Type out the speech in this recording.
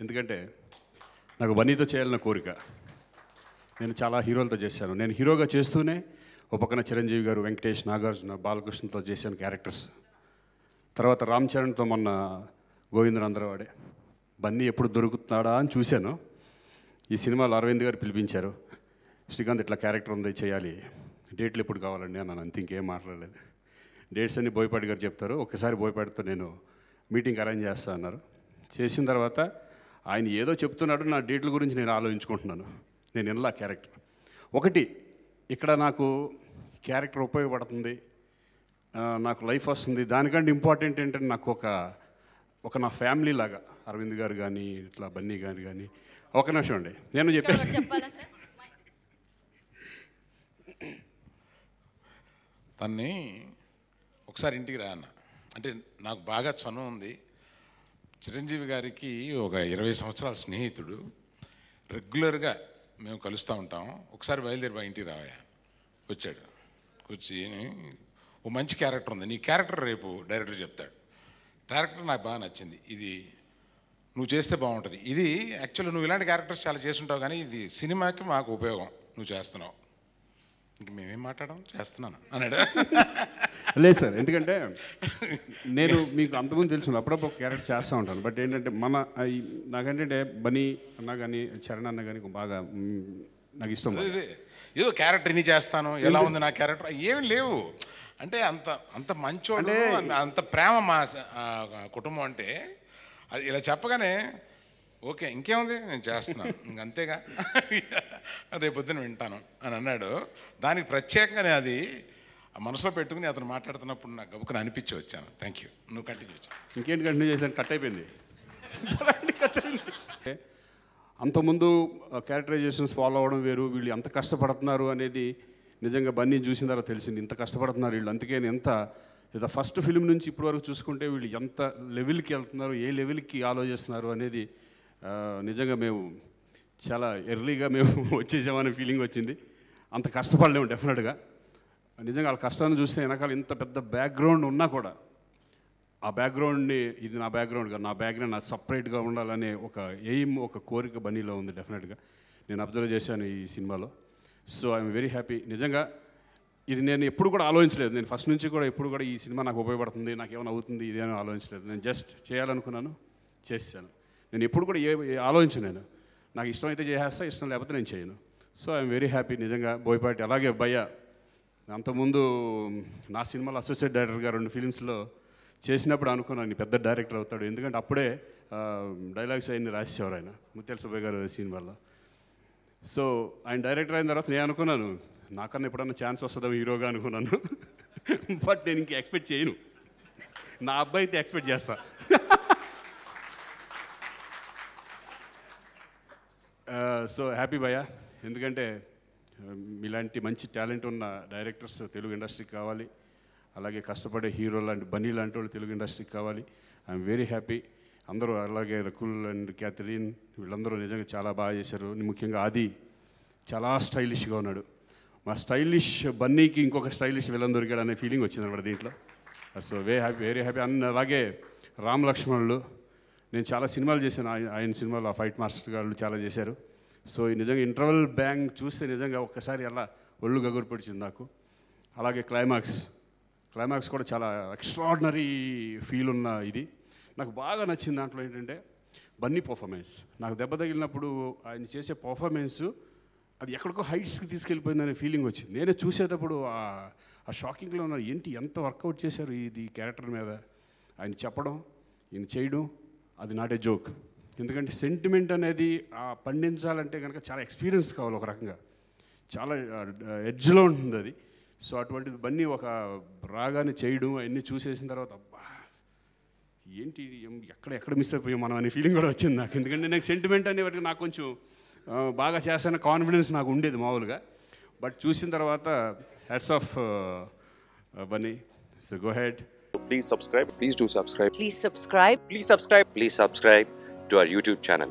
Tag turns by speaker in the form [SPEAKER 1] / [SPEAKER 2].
[SPEAKER 1] ఎందుకంటే నాకు బన్నీతో చేయాలన్న కోరిక. నేను చాలా హీరోలతో చేశాను. నేను హీరోగా చేస్తూనే ఒక పక్కన చిరంజీవి గారు, వెంకటేష్, నాగార్జున, బాలకృష్ణతో చేశాను క్యారెక్టర్స్. తర్వాత రామ్ చరణ్తో మొన్న గోవిందనందరవాడే. బన్నీ ఎప్పుడు దొరుకుతున్నాడా అని చూశాను. ఈ సినిమాలో అరవింద్ గారు పిలిపించారు. శ్రీకాంత్ ఇట్లా క్యారెక్టర్ ఉంది, చేయాలి, డేట్లు ఎప్పుడు కావాలండి అన్నాను. అంత ఇంకేం మాట్లాడలేదు. డేట్స్ అన్ని బోయపాటి గారు చెప్తారు. ఒకసారి బోయపాటితో నేను మీటింగ్ అరేంజ్ చేస్తా అన్నారు. చేసిన తర్వాత ఆయన ఏదో చెప్తున్నాడు, నా డేట్ల గురించి నేను ఆలోచించుకుంటున్నాను. నేను ఇలా క్యారెక్టర్ ఒకటి ఇక్కడ నాకు క్యారెక్టర్ ఉపయోగపడుతుంది, నాకు లైఫ్ వస్తుంది. దానికంటే ఇంపార్టెంట్ ఏంటంటే నాకు ఒక నా ఫ్యామిలీ లాగా అరవింద్ గారు కానీ, ఇట్లా బన్నీ గారు కానీ. ఒక నిమిషం అండి, నేను చెప్పేసి
[SPEAKER 2] తన్ని ఒకసారి ఇంటికి రా అన్న. అంటే నాకు బాగా చనువు ఉంది. చిరంజీవి గారికి ఒక 20 సంవత్సరాల స్నేహితుడు, రెగ్యులర్గా మేము కలుస్తూ ఉంటాం. ఒకసారి బయలుదేరి ఇంటికి రావా వచ్చాడు. వచ్చి ఓ మంచి క్యారెక్టర్ ఉంది, నీ క్యారెక్టర్ రేపు డైరెక్టర్ చెప్తాడు. డైరెక్టర్ నాకు బాగా నచ్చింది, ఇది నువ్వు చేస్తే బాగుంటుంది. ఇది యాక్చువల్లీ నువ్వు ఇలాంటి క్యారెక్టర్స్ చాలా చేస్తుంటావు, కానీ ఇది సినిమాకి మాకు ఉపయోగం, నువ్వు చేస్తున్నావు. ఇంక మేమేం మాట్లాడడం, చేస్తున్నాను అన్నాడు.
[SPEAKER 1] లేదు సార్, ఎందుకంటే నేను మీకు అంతకుముందు తెలుసు అప్పుడప్పుడు ఒక క్యారెక్టర్ చేస్తూ ఉంటాను. బట్ ఏంటంటే నాకేంటంటే బన్నీ అన్న కానీ, చరణ్ అన్న కానీ బాగా నాకు ఇష్టం.
[SPEAKER 2] ఏదో క్యారెక్టర్ ఇన్ని చేస్తాను, ఎలా ఉంది నా క్యారెక్టర్, ఏమి లేవు. అంటే అంత మంచోడు, అంత ప్రేమ మా కుటుంబం. అంటే అది ఇలా చెప్పగానే ఓకే ఇంకేముంది నేను చేస్తున్నాను, ఇంకంతేగా, రేపొద్దున వింటాను అని అన్నాడు. దానికి ప్రత్యేకంగా నేను అది మనసులో పెట్టుకుని అతను మాట్లాడుతున్నప్పుడు నాకు గబుకుని అనిపించి వచ్చాను. Thank you. నువ్వు కంటిన్యూ చేయి.
[SPEAKER 1] ఇంకేంటి కంటిన్యూ చేశాను, కట్ అయిపోయింది. అంతకుముందు క్యారెక్టరైజేషన్స్ ఫాలో అవ్వడం వేరు, వీళ్ళు ఎంత కష్టపడుతున్నారు అనేది నిజంగా బన్నీ చూసిన తర్వాత తెలిసింది. ఇంత కష్టపడుతున్నారు వీళ్ళు. అందుకే ఏదో ఫస్ట్ ఫిల్మ్ నుంచి ఇప్పటి వరకు చూసుకుంటే వీళ్ళు ఎంత లెవెల్కి వెళ్తున్నారు, ఏ లెవెల్కి ఆలోచిస్తున్నారు అనేది నిజంగా మేము చాలా ఎర్లీగా మేము వచ్చేసామనే ఫీలింగ్ వచ్చింది. అంత కష్టపడలేము డెఫినెట్గా. నిజంగా వాళ్ళ కష్టాన్ని చూస్తే వెనకాల ఇంత పెద్ద బ్యాక్గ్రౌండ్ ఉన్నా కూడా ఆ బ్యాక్గ్రౌండ్ని, ఇది నా బ్యాక్గ్రౌండ్ కాదు, నా బ్యాక్గ్రౌండ్ నాకు సపరేట్గా ఉండాలనే ఒక ఎయిమ్, ఒక కోరిక బన్నీలో ఉంది డెఫినెట్గా. నేను అబ్జర్వ్ చేశాను ఈ సినిమాలో. So I'm very happy. నిజంగా ఇది నేను ఎప్పుడు కూడా ఆలోచించలేదు. నేను ఫస్ట్ నుంచి కూడా ఎప్పుడు కూడా ఈ సినిమా నాకు ఉపయోగపడుతుంది, నాకు ఏమైనా అవుతుంది ఇదేమో ఆలోచించలేదు. నేను జస్ట్ చేయాలనుకున్నాను, చేశాను. నేను ఎప్పుడు కూడా ఆలోచించను. నాకు ఇష్టం అయితే చేసేస్తా, ఇష్టం లేకపోతే నేను చేయను. సో ఐఎమ్ వెరీ హ్యాపీ నిజంగా. బోయపాటి అలాగే భయ్య అంతకుముందు నా సినిమాలో అసోసియేట్ డైరెక్టర్గా 2 ఫిలిమ్స్లో చేసినప్పుడు అనుకున్నాను పెద్ద డైరెక్టర్ అవుతాడు. ఎందుకంటే అప్పుడే డైలాగ్స్ అవన్నీ రాసేవారు ఆయన, ముత్యాల సుబ్బయ్య గారు సినిమాలో. సో ఆయన డైరెక్టర్ అయిన తర్వాత నేను అనుకున్నాను నాకన్నా ఎప్పుడన్నా ఛాన్స్ వస్తుందో హీరోగా అనుకున్నాను. బట్ నేను ఇంక ఎక్స్పెక్ట్ చేయను, నా అబ్బాయి అయితే ఎక్స్పెక్ట్ చేస్తా. సో హ్యాపీ భయ్య, ఎందుకంటే ఇలాంటి మంచి టాలెంట్ ఉన్న డైరెక్టర్స్ తెలుగు ఇండస్ట్రీకి కావాలి. అలాగే కష్టపడే హీరో లాంటి బన్నీ లాంటి వాళ్ళు తెలుగు ఇండస్ట్రీకి కావాలి. I'm very happy. అందరూ అలాగే రకుల్ అండ్ క్యాథరిన్ వీళ్ళందరూ నిజంగా చాలా బాగా చేశారు. ముఖ్యంగా ఆది చాలా స్టైలిష్గా ఉన్నాడు. మా స్టైలిష్ బన్నీకి ఇంకొక స్టైలిష్ విలన్ దొరికాడు అనే ఫీలింగ్ వచ్చింది అనమాట దీంట్లో. So very happy. అలాగే రామ్ లక్ష్మణులు, నేను చాలా సినిమాలు చేశాను ఆయన సినిమాలో. ఫైట్ మాస్టర్ గారు చాలా చేశారు. సో నిజంగా ఇంటర్వల్ బ్యాంగ్ చూస్తే నిజంగా ఒక్కసారి అలా ఒళ్ళు గగురు పడిచింది నాకు. అలాగే క్లైమాక్స్ కూడా చాలా ఎక్స్ట్రాడినరీ ఫీల్ ఉన్న ఇది. నాకు బాగా నచ్చింది దాంట్లో ఏంటంటే బన్నీ పర్ఫార్మెన్స్. నాకు దెబ్బ తగిలినప్పుడు ఆయన చేసే పర్ఫార్మెన్స్ అది ఎక్కడికో హైట్స్కి తీసుకెళ్ళిపోయిందనే ఫీలింగ్ వచ్చింది. నేనే చూసేటప్పుడు ఆ షాకింగ్లో ఉన్న ఏంటి ఎంత వర్కౌట్ చేశారు ఇది క్యారెక్టర్ మీద. ఆయన చెప్పడం, ఈయన చేయడం, అది నాట్ ఏ జోక్. ఎందుకంటే సెంటిమెంట్ అనేది పండించాలంటే కనుక చాలా ఎక్స్పీరియన్స్ కావాలి, ఒక రకంగా చాలా ఎడ్జ్లో ఉంటుంది అది. సో అటువంటిది బన్నీ ఒక రాగానే చేయడం అవన్నీ చూసేసిన తర్వాత అబ్బా ఏంటి ఎక్కడ మిస్ అయిపోయాం మనం అనే ఫీలింగ్ కూడా వచ్చింది నాకు. ఎందుకంటే నాకు సెంటిమెంట్ అనేవాటికి నాకు కొంచెం బాగా చేస్తానే కాన్ఫిడెన్స్ నాకు ఉండేది మామూలుగా. బట్ చూసిన తర్వాత hats off Bunny. So go head.
[SPEAKER 3] Please subscribe. Please do subscribe.
[SPEAKER 4] Please subscribe.
[SPEAKER 3] Please subscribe. Please subscribe to our YouTube channel.